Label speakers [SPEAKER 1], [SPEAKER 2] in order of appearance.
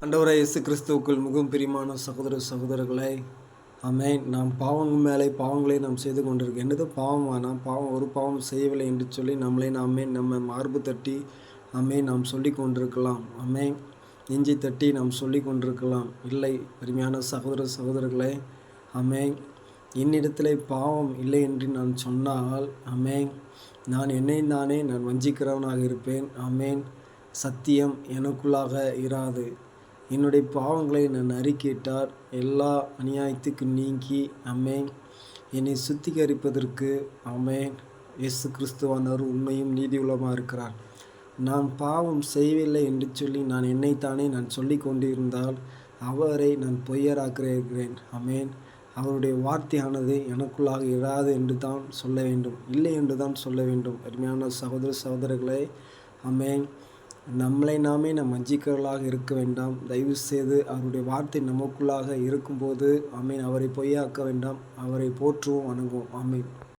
[SPEAKER 1] ஆண்டவராகிய இயேசு கிறிஸ்துவுக்குள் மிகவும் பிரியமான சகோதரர்களே, ஆமென். நாம் பாவங்கள் மேலே பாவங்களை நாம் செய்து கொண்டிருக்கோம். என்னது பாவமா? நாம் ஒரு பாவம் செய்யவில்லை என்று சொல்லி நம்ம மார்பு தட்டி நாம் சொல்லி கொண்டிருக்கலாம். ஆமென். நெஞ்சை தட்டி நாம் சொல்லி கொண்டிருக்கலாம். இல்லை, அருமையான சகோதரர்களே, ஆமென். என்னிடத்திலே பாவம் இல்லை என்று நான் சொன்னால், ஆமென், நான் நான் வஞ்சிக்கிறவனாக இருப்பேன். ஆமென். சத்தியம் எனக்குள்ளாக இராது. என்னுடைய பாவங்களை நான் அறிக்கையிட்டால் எல்லா அநியாயத்துக்கும் நீங்கி, ஆமென், என்னை சுத்திகரிப்பதற்கு, ஆமென், இயேசு கிறிஸ்துவானவர் உண்மையும் நீதியுள்ளமாக இருக்கிறார். நான் பாவம் செய்யவில்லை என்று சொல்லி நான் சொல்லி கொண்டிருந்தால் அவரை நான் பொய்யராக்கிறேன். ஆமென். அவருடைய வார்த்தையானது எனக்குள்ளாக இராது என்று தான் சொல்ல வேண்டும், இல்லை என்று தான் சொல்ல வேண்டும். அருமையான சகோதரர்களே, ஆமென். நம்மளை நாம் வஞ்சிக்கிறவர்களாக இருக்க வேண்டாம். தயவு செய்து அவருடைய வார்த்தை நமக்குள்ளாக இருக்கும்போது, ஆமென், அவரை பொய்யாக்க வேண்டாம். அவரை போற்றுவோம், வணங்குவோம். ஆமென்.